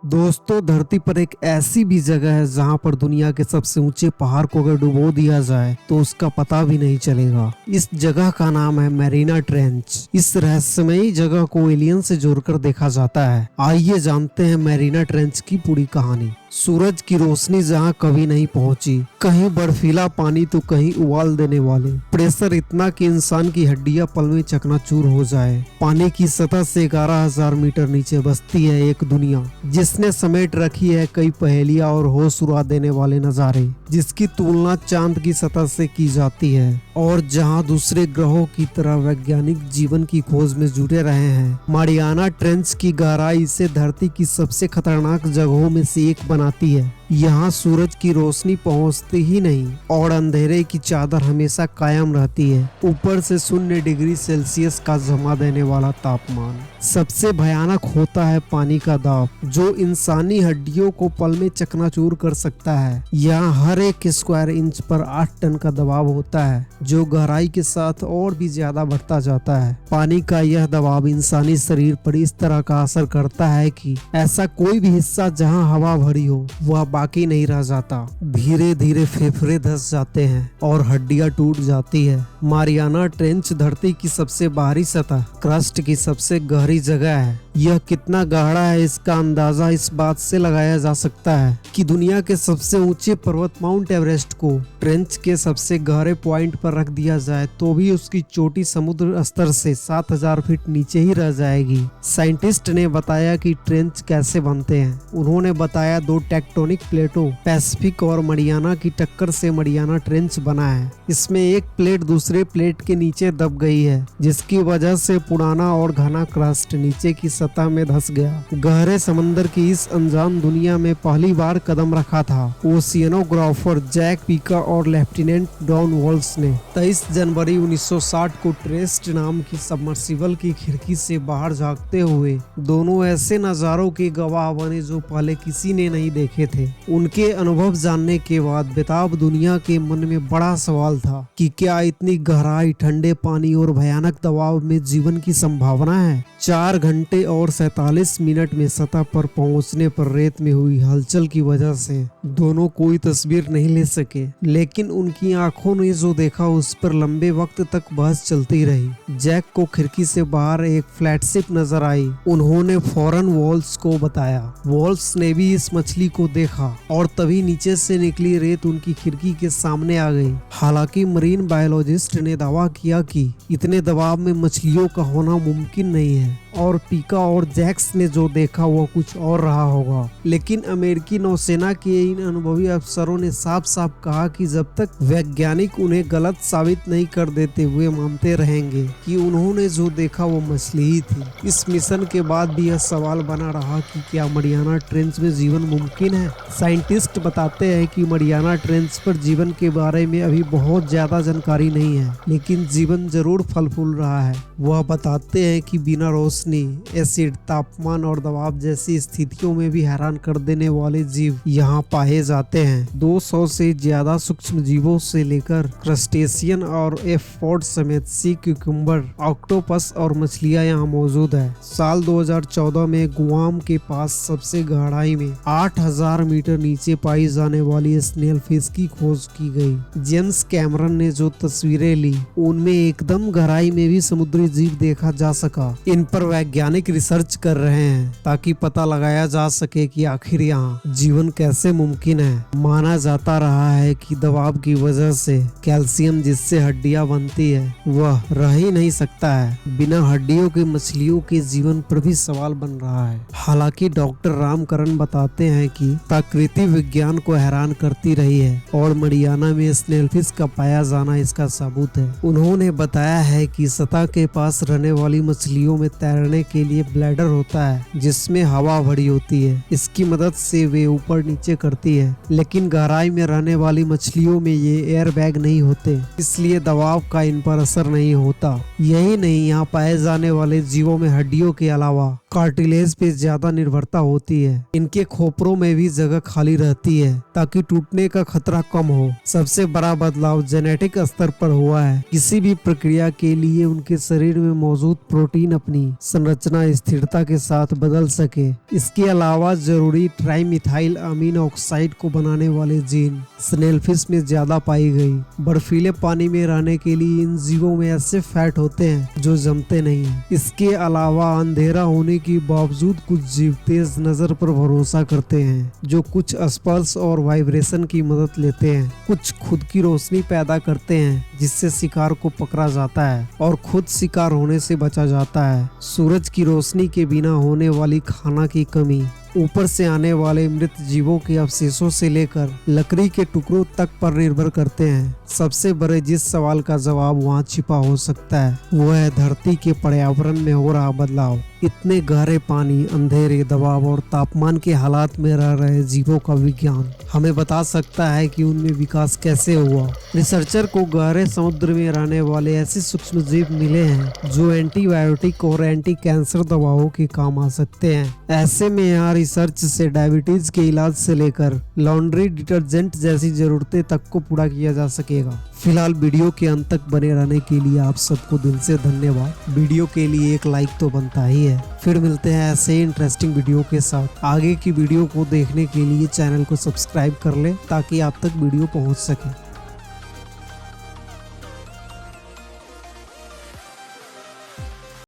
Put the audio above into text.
दोस्तों, धरती पर एक ऐसी भी जगह है जहां पर दुनिया के सबसे ऊंचे पहाड़ को अगर डुबो दिया जाए तो उसका पता भी नहीं चलेगा। इस जगह का नाम है मैरिना ट्रेंच। इस रहस्यमयी जगह को एलियन से जोड़कर देखा जाता है। आइए जानते हैं मैरिना ट्रेंच की पूरी कहानी। सूरज की रोशनी जहां कभी नहीं पहुंची, कहीं बर्फीला पानी तो कहीं उबाल देने वाले प्रेशर इतना कि इंसान की हड्डियां पल में चकनाचूर हो जाए। पानी की सतह से 11,000 मीटर नीचे बसती है एक दुनिया जिसने समेट रखी है कई पहेलियां और होश उड़ा देने वाले नजारे, जिसकी तुलना चांद की सतह से की जाती है और जहां दूसरे ग्रहों की तरह वैज्ञानिक जीवन की खोज में जुटे रहे हैं। मारियाना ट्रेंच की गहराई इसे धरती की सबसे खतरनाक जगहों में से एक बनाती है। यहाँ सूरज की रोशनी पहुँचती ही नहीं और अंधेरे की चादर हमेशा कायम रहती है। ऊपर से 0 डिग्री सेल्सियस का जमा देने वाला तापमान। सबसे भयानक होता है पानी का दाब, जो इंसानी हड्डियों को पल में चकनाचूर कर सकता है। यहाँ हर एक स्क्वायर इंच पर 8 टन का दबाव होता है, जो गहराई के साथ और भी ज्यादा बढ़ता जाता है। पानी का यह दबाव इंसानी शरीर पर इस तरह का असर करता है कि ऐसा कोई भी हिस्सा जहाँ हवा भरी हो वह बाकी नहीं रह जाता। धीरे धीरे फेफड़े धंस जाते हैं और हड्डियां टूट जाती है। मारियाना ट्रेंच धरती की सबसे बाहरी सतह, क्रस्ट की सबसे गहरी जगह है। यह कितना गहरा है इसका अंदाजा इस बात से लगाया जा सकता है कि दुनिया के सबसे ऊंचे पर्वत माउंट एवरेस्ट को ट्रेंच के सबसे गहरे पॉइंट पर रख दिया जाए तो भी उसकी चोटी समुद्र स्तर से 7,000 फीट नीचे ही रह जाएगी। साइंटिस्ट ने बताया कि ट्रेंच कैसे बनते हैं। उन्होंने बताया 2 टेक्टोनिक प्लेटों पैसिफिक और मरियाना की टक्कर से मरियाना ट्रेंच बना है। इसमें एक प्लेट दूसरे प्लेट के नीचे दब गई है, जिसकी वजह से पुराना और घना क्रस्ट नीचे की सतह में धंस गया। गहरे समंदर की इस अनजान दुनिया में पहली बार कदम रखा था ओशियनोग्राफर जैक पीका और लेफ्टिनेंट डॉन वॉल्स ने 23 जनवरी 1960 को ट्रेस्ट नाम की सबमर्सिबल की खिड़की से बाहर झांकते हुए दोनों ऐसे नजारों के गवाह बने जो पहले किसी ने नहीं देखे थे। उनके अनुभव जानने के बाद बेताब दुनिया के मन में बड़ा सवाल था कि क्या इतनी गहराई, ठंडे पानी और भयानक दबाव में जीवन की संभावना है। 4 घंटे और 47 मिनट में सतह पर पहुंचने पर रेत में हुई हलचल की वजह से दोनों कोई तस्वीर नहीं ले सके, लेकिन उनकी आंखों ने जो देखा उस पर लंबे वक्त तक बहस चलती रही। जैक को खिड़की से बाहर एक फ्लैटशिप नजर आई। उन्होंने फौरन वॉल्स को बताया। वॉल्स ने भी इस मछली को देखा और तभी नीचे से निकली रेत उनकी खिड़की के सामने आ गई। हालांकि मरीन बायोलॉजिस्ट ने दावा किया कि इतने दबाव में मछलियों का होना मुमकिन नहीं है और पीका और जैक्स ने जो देखा वो कुछ और रहा होगा। लेकिन अमेरिकी नौसेना के इन अनुभवी अफसरों ने साफ साफ कहा कि जब तक वैज्ञानिक उन्हें गलत साबित नहीं कर देते हुए मानते रहेंगे कि उन्होंने जो देखा वो मछली ही थी। इस मिशन के बाद भी यह सवाल बना रहा कि क्या मरियाना ट्रेंच में जीवन मुमकिन है। साइंटिस्ट बताते हैं कि मरियाना ट्रेंच पर जीवन के बारे में अभी बहुत ज्यादा जानकारी नहीं है, लेकिन जीवन जरूर फल फूल रहा है। वह बताते हैं कि बिना रोशनी, एसिड, तापमान और दबाव जैसी स्थितियों में भी हैरान कर देने वाले जीव यहाँ पाए जाते हैं। 200 से ज्यादा सूक्ष्म जीवों से लेकर क्रस्टेशियन और एफोड समेत सी क्यूकम्बर, ऑक्टोपस और मछलियाँ यहाँ मौजूद है। साल 2014 में गुआम के पास सबसे गहराई में 8,000 मीटर नीचे पाई जाने वाली स्नेल फिश की खोज की गई। जेम्स कैमरन ने जो तस्वीरें ली उनमें एकदम गहराई में भी समुद्री जीव देखा जा सका। इन पर वैज्ञानिक रिसर्च कर रहे हैं ताकि पता लगाया जा सके कि आखिर यहाँ जीवन कैसे मुमकिन है। माना जाता रहा है कि दबाव की वजह से कैल्शियम जिससे हड्डियां बनती है वह रह ही नहीं सकता है। बिना हड्डियों के मछलियों के जीवन पर भी सवाल बन रहा है। हालांकि डॉक्टर रामकरण बताते हैं कि प्रकृति विज्ञान को हैरान करती रही है और मरियाना में स्नेलफिश का पाया जाना इसका सबूत है। उन्होंने बताया है कि सतह के पास रहने वाली मछलियों में तैरने के लिए ब्लैडर होता है जिसमें हवा भरी होती है। इसकी मदद से वे ऊपर नीचे करती है, लेकिन गहराई गहराई में रहने वाली मछलियों में ये एयर बैग नहीं होते, इसलिए दबाव का इन पर असर नहीं होता। यही नहीं, यहाँ पाए जाने वाले जीवों में हड्डियों के अलावा कार्टिलेज पे ज्यादा निर्भरता होती है। इनके खोपरों में भी जगह खाली रहती है ताकि टूटने का खतरा कम हो। सबसे बड़ा बदलाव जेनेटिक स्तर पर हुआ है। किसी भी प्रक्रिया के लिए उनके शरीर में मौजूद प्रोटीन अपनी संरचना स्थिरता के साथ बदल सके। इसके अलावा जरूरी ट्राइमिथाइल अमीन ऑक्साइड को बनाने वाले जीन स्नेलफिश में ज्यादा पाई गई। बर्फीले पानी में रहने के लिए इन जीवों में ऐसे फैट होते हैं जो जमते नहीं हैं। इसके अलावा अंधेरा होने के बावजूद कुछ जीव तेज नजर पर भरोसा करते हैं, जो कुछ स्पर्श और वाइब्रेशन की मदद लेते हैं। कुछ खुद की रोशनी पैदा करते हैं जिससे शिकार को पकड़ा जाता है और खुद शिकार होने से बचा जाता है। सूरज की रोशनी के बिना होने वाली खाना की कमी, ऊपर से आने वाले मृत जीवों के अवशेषों से लेकर लकड़ी के टुकड़ों तक पर निर्भर करते हैं। सबसे बड़े जिस सवाल का जवाब वहाँ छिपा हो सकता है वो है धरती के पर्यावरण में हो रहा बदलाव। इतने गहरे पानी, अंधेरे, दबाव और तापमान के हालात में रह रहे जीवों का विज्ञान हमें बता सकता है कि उनमें विकास कैसे हुआ। रिसर्चर को गहरे समुद्र में रहने वाले ऐसे सूक्ष्म जीव मिले हैं जो एंटीबायोटिक और एंटी कैंसर दवाओं के काम आ सकते हैं। ऐसे में यहाँ रिसर्च से डायबिटीज के इलाज से लेकर लॉन्ड्री डिटर्जेंट जैसी जरूरतें तक को पूरा किया जा सकेगा। फिलहाल वीडियो के अंत तक बने रहने के लिए आप सबको दिल से धन्यवाद। वीडियो के लिए एक लाइक तो बनता ही है। फिर मिलते हैं ऐसे इंटरेस्टिंग वीडियो के साथ। आगे की वीडियो को देखने के लिए चैनल को सब्सक्राइब कर ले ताकि आप तक वीडियो पहुंच सके।